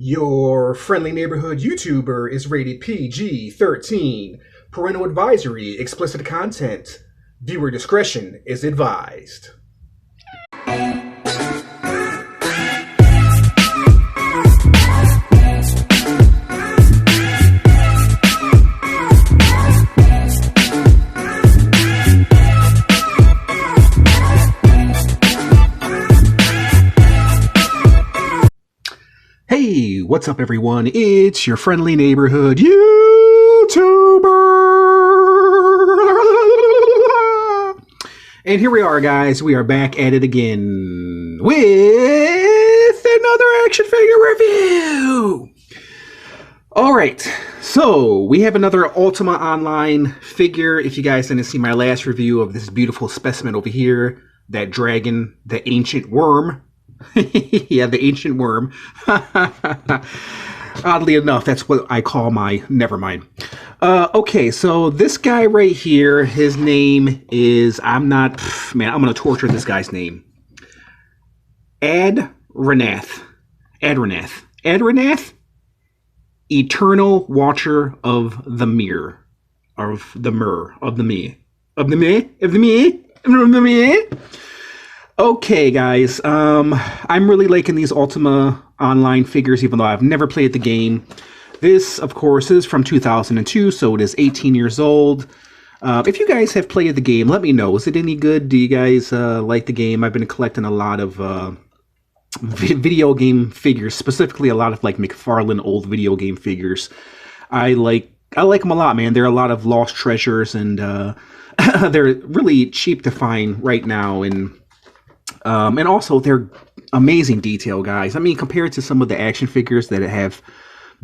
Your friendly neighborhood YouTuber is rated PG-13. Parental advisory, explicit content. Viewer discretion is advised. Hey, what's up everyone? It's your friendly neighborhood YouTuber! And here we are, guys. We are back at it again with another action figure review! Alright, so we have another Ultima Online figure. If you guys didn't see my last review of this beautiful specimen over here, that dragon, the ancient worm. Yeah, the ancient worm. Oddly enough, that's what I call my... Never mind. Okay, so this guy right here, his name is... I'm going to torture this guy's name. Adranath. Eternal Watcher of the Mirror. Okay, guys, I'm really liking these Ultima Online figures, even though I've never played the game. This, of course, is from 2002, so it is 18 years old. If you guys have played the game, let me know. Is it any good? Do you guys like the game? I've been collecting a lot of video game figures, specifically a lot of like McFarlane old video game figures. I like them a lot, man. They're a lot of lost treasures, and they're really cheap to find right now, and also they're amazing detail, guys. I mean, compared to some of the action figures that have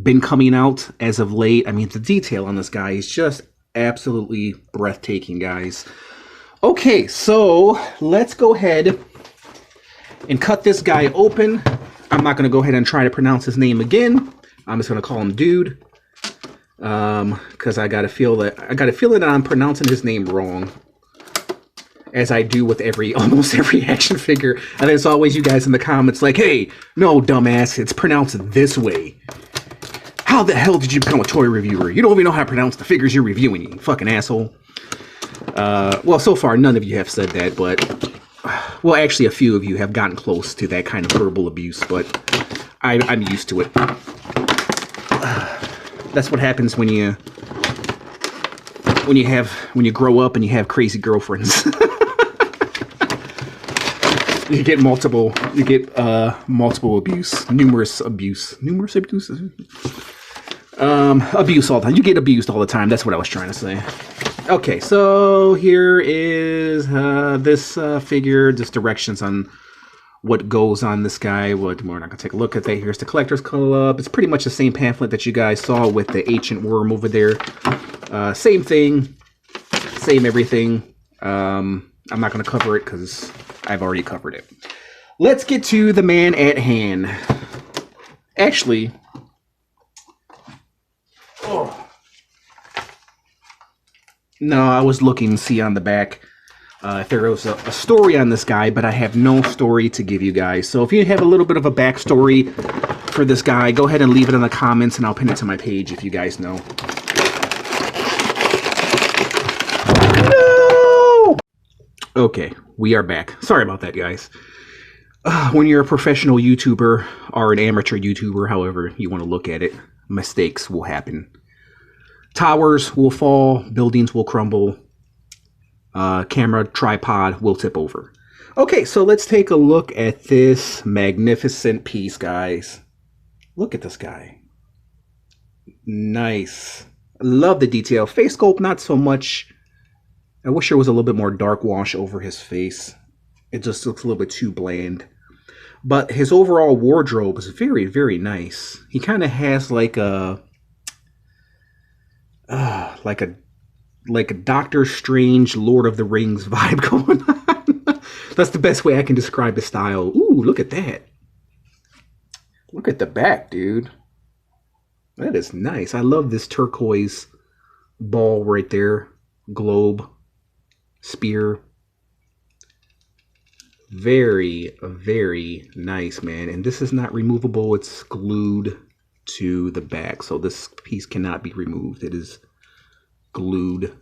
been coming out as of late, I mean, the detail on this guy is just absolutely breathtaking, guys. Okay, so let's go ahead and cut this guy open. I'm not going to go ahead and try to pronounce his name again. I'm just going to call him Dude, because I got a feeling that I'm pronouncing his name wrong, as I do with almost every action figure. And there's always you guys in the comments like, hey, no, dumbass, it's pronounced this way. How the hell did you become a toy reviewer? You don't even know how to pronounce the figures you're reviewing, you fucking asshole. Well, so far, none of you have said that, but... Well, actually, a few of you have gotten close to that kind of verbal abuse, but I'm used to it. That's what happens when you grow up and you have crazy girlfriends. You get multiple abuse, numerous abuse all the time. You get abused all the time. That's what I was trying to say. Okay, so here is this figure, just directions on what goes on this guy. We're not gonna take a look at that. Here's the collector's club. It's pretty much the same pamphlet that you guys saw with the ancient worm over there. Same thing, same everything. I'm not gonna cover it because I've already covered it. Let's get to the man at hand. Actually, no, I was looking to see on the back if there was a story on this guy, but I have no story to give you guys. So if you have a little bit of a backstory for this guy, go ahead and leave it in the comments, and I'll pin it to my page if you guys know. No! Okay, we are back. Sorry about that, guys. When you're a professional YouTuber or an amateur YouTuber, however you want to look at it, mistakes will happen. Towers will fall, buildings will crumble, camera tripod will tip over. Okay, so let's take a look at this magnificent piece, guys. Look at this guy. Nice. Love the detail. Face sculpt, not so much. I wish there was a little bit more dark wash over his face. It just looks a little bit too bland. But his overall wardrobe is very, very nice. He kind of has like a Doctor Strange, Lord of the Rings vibe going on. That's the best way I can describe his style. Ooh, look at that. Look at the back, dude. That is nice. I love this turquoise ball right there. Globe. Spear. Very, very nice, man. And this is not removable. It's glued to the back. So this piece cannot be removed. It is glued.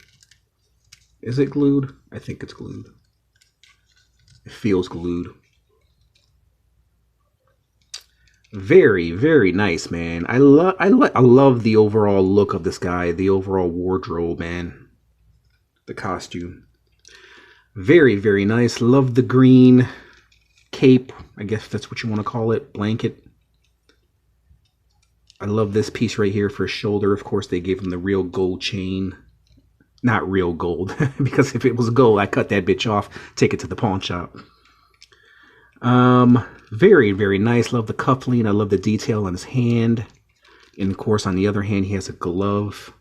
Is it glued? I think it's glued. It feels glued. Very, very nice, man. I love the overall look of this guy, the overall wardrobe, man. The costume. Very, very nice. Love the green cape. I guess that's what you want to call it. Blanket. I love this piece right here for his shoulder. Of course, they gave him the real gold chain. Not real gold, because if it was gold, I cut that bitch off, take it to the pawn shop. Very, very nice. Love the cuffling. I love the detail on his hand. And of course, on the other hand, he has a glove.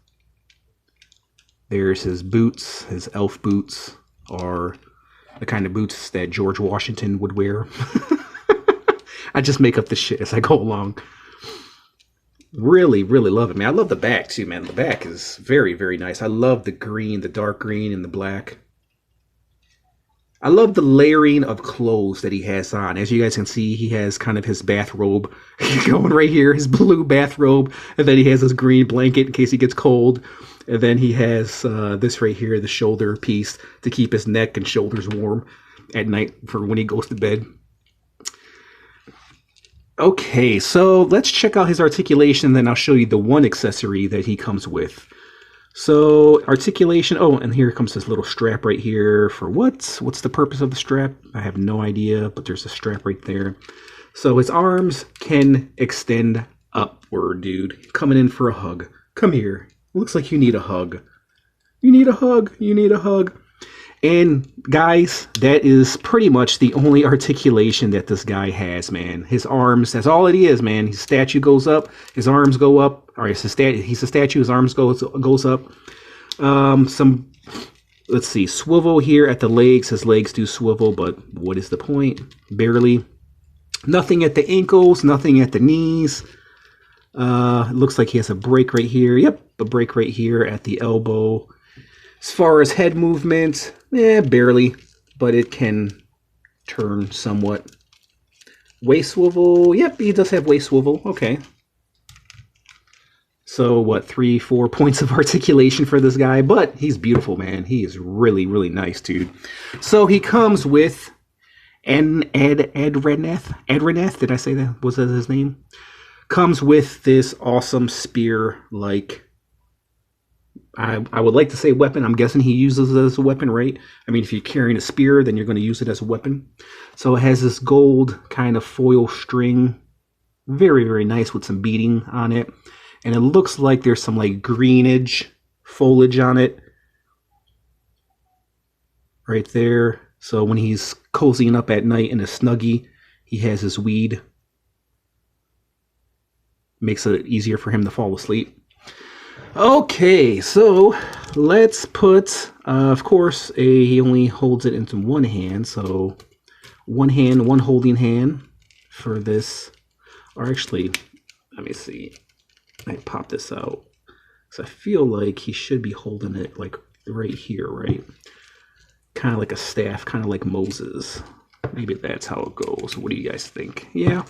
There's his boots, his elf boots. Are the kind of boots that George Washington would wear. I just make up the shit as I go along. Really, really love it, man. I love the back too, man. The back is very, very nice. I love the green, the dark green and the black. I love the layering of clothes that he has on. As you guys can see, he has kind of his bathrobe going right here, his blue bathrobe. And then he has his green blanket in case he gets cold. And then he has this right here, the shoulder piece to keep his neck and shoulders warm at night for when he goes to bed. Okay, so let's check out his articulation, and then I'll show you the one accessory that he comes with. So articulation, oh, and here comes this little strap right here for what? What's the purpose of the strap? I have no idea, but there's a strap right there. So his arms can extend upward, dude. Coming in for a hug. Come here. Looks like you need a hug. You need a hug. You need a hug. And guys, that is pretty much the only articulation that this guy has, man. His arms, that's all it is, man. His statue goes up, his arms go up. Or he's a statue, his arms goes up. Let's see, swivel here at the legs. His legs do swivel, but what is the point? Barely. Nothing at the ankles, nothing at the knees. It looks like he has a break right here. Yep, a break right here at the elbow. As far as head movement, barely, but it can turn somewhat. Waist swivel, yep, he does have waist swivel, okay. So what, 3-4 points of articulation for this guy, but he's beautiful, man. He is really, really nice, dude. So he comes with Adranath, did I say that? Was that his name? Comes with this awesome spear-like, I would like to say weapon. I'm guessing he uses it as a weapon, right? I mean, if you're carrying a spear, then you're going to use it as a weapon. So it has this gold kind of foil string. Very, very nice with some beading on it. And it looks like there's some like greenage foliage on it. Right there. So when he's cozying up at night in a snuggie, he has his weed. Makes it easier for him to fall asleep. Okay, so let's put, of course, he only holds it into one hand. So one hand, one holding hand for this. Or actually, let me see. I pop this out. So I feel like he should be holding it like right here, right? Kind of like a staff, kind of like Moses. Maybe that's how it goes. What do you guys think? Yeah.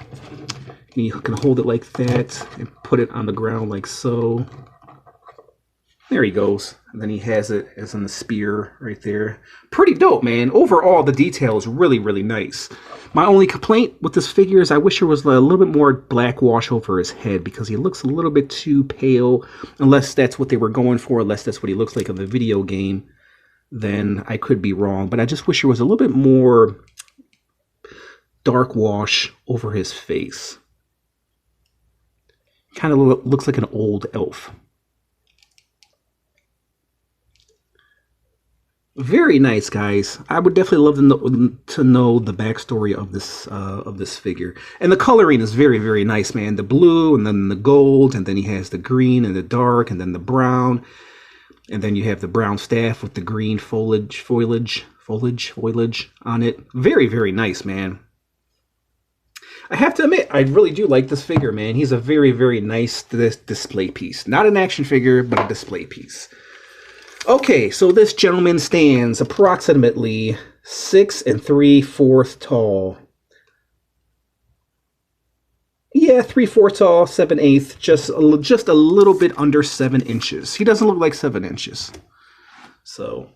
And you can hold it like that and put it on the ground like so. There he goes. And then he has it as in the spear right there. Pretty dope, man. Overall, the detail is really, really nice. My only complaint with this figure is I wish there was a little bit more black wash over his head because he looks a little bit too pale. Unless that's what they were going for, unless that's what he looks like in the video game, then I could be wrong. But I just wish there was a little bit more dark wash over his face. Kind of looks like an old elf. Very nice, guys. I would definitely love to know the backstory of this figure. And the coloring is very, very nice, man. The blue and then the gold, and then he has the green and the dark, and then the brown, and then you have the brown staff with the green foliage on it. Very, very nice, man. I have to admit, I really do like this figure, man. He's a very, very nice display piece. Not an action figure, but a display piece. Okay, so this gentleman stands approximately 6 3/4 tall. Yeah, 3/4 tall, 7/8, just a little bit under 7 inches. He doesn't look like 7 inches. So,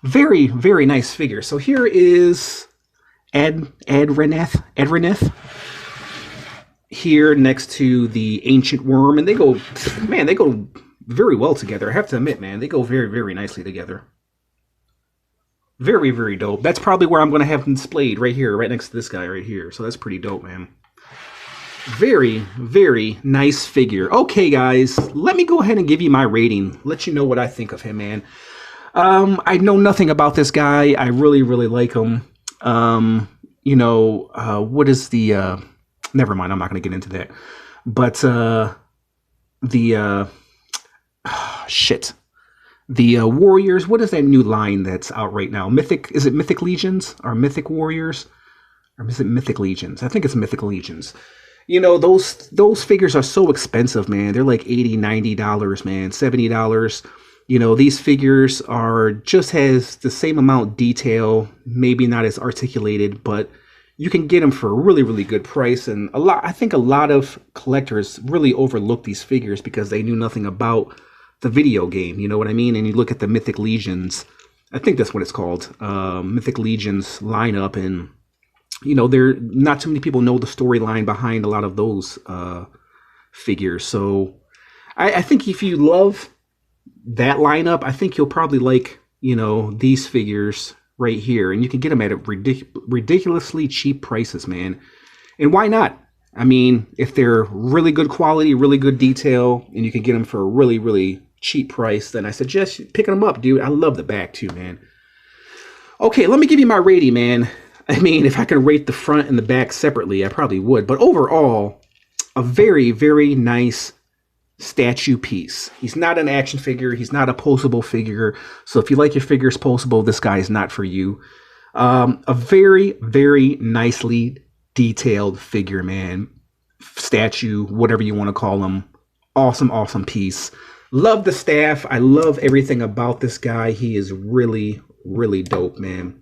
very, very nice figure. So here is Adranath here next to the ancient worm, and they go, man, they go very well together. I have to admit, man, they go very, very nicely together. Very, very dope. That's probably where I'm going to have them displayed, right here, right next to this guy right here. So that's pretty dope, man. Very, very nice figure. Okay, guys, let me go ahead and give you my rating. Let you know what I think of him, man. I know nothing about this guy. I really, really like him. You know, what is the... never mind, I'm not going to get into that. But shit. The Warriors, what is that new line that's out right now? Mythic, is it Mythic Legions or Mythic Warriors? Or is it Mythic Legions? I think it's Mythic Legions. You know, those figures are so expensive, man. They're like $80, $90, man, $70. You know, these figures are just has the same amount detail, maybe not as articulated, but you can get them for a really, really good price. And I think a lot of collectors really overlook these figures because they knew nothing about the video game, you know what I mean? And you look at the Mythic Legions, I think that's what it's called, Mythic Legions lineup, and you know, not too many people know the storyline behind a lot of those figures. So I think if you love that lineup, I think you'll probably like, you know, these figures right here, and you can get them at ridiculously cheap prices, man. And why not? I mean, if they're really good quality, really good detail, and you can get them for a really, really cheap price, then I suggest picking them up, dude. I love the back too, man. Okay, let me give you my rating, man. I mean, if I could rate the front and the back separately, I probably would. But overall, a very, very nice statue piece. He's not an action figure. He's not a posable figure. So if you like your figures posable, this guy is not for you. A very, very nicely detailed figure, man. Statue, whatever you want to call him. Awesome, awesome piece. Love the staff. I love everything about this guy. He is really, really dope, man.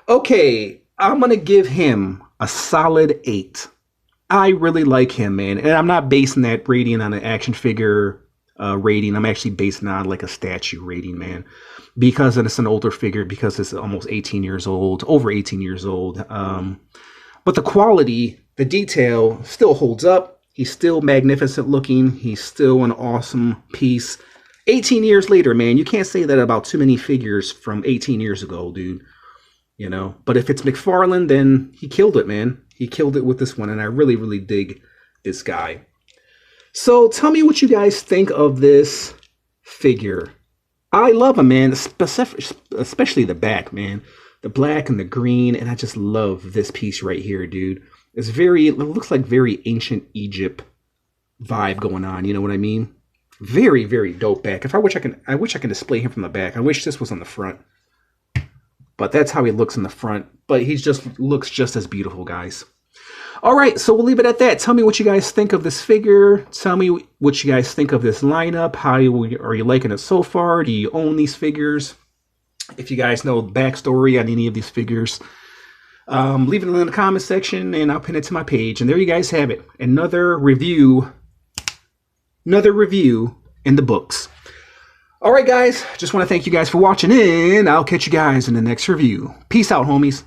Okay, I'm going to give him a solid 8. I really like him, man. And I'm not basing that rating on an action figure rating. I'm actually basing it on like a statue rating, man. Because it's an older figure, because it's almost 18 years old, over 18 years old. But the quality, the detail still holds up. He's still magnificent looking. He's still an awesome piece. 18 years later, man, you can't say that about too many figures from 18 years ago, dude. You know, but if it's Mcfarlane, then he killed it, man. He killed it with this one, and I really, really dig this guy. So tell me what you guys think of this figure. I love him, man, especially the back, man. The black and the green, and I just love this piece right here, dude. It looks like very ancient Egypt vibe going on, you know what I mean? Very, very dope back. I wish I can display him from the back. I wish this was on the front. But that's how he looks in the front. But he just looks just as beautiful, guys. All right, so we'll leave it at that. Tell me what you guys think of this figure. Tell me what you guys think of this lineup. Are you liking it so far? Do you own these figures? If you guys know the backstory on any of these figures, leave it in the comment section, and I'll pin it to my page. And there you guys have it. Another review in the books. All right, guys, just want to thank you guys for watching, and I'll catch you guys in the next review. Peace out, homies.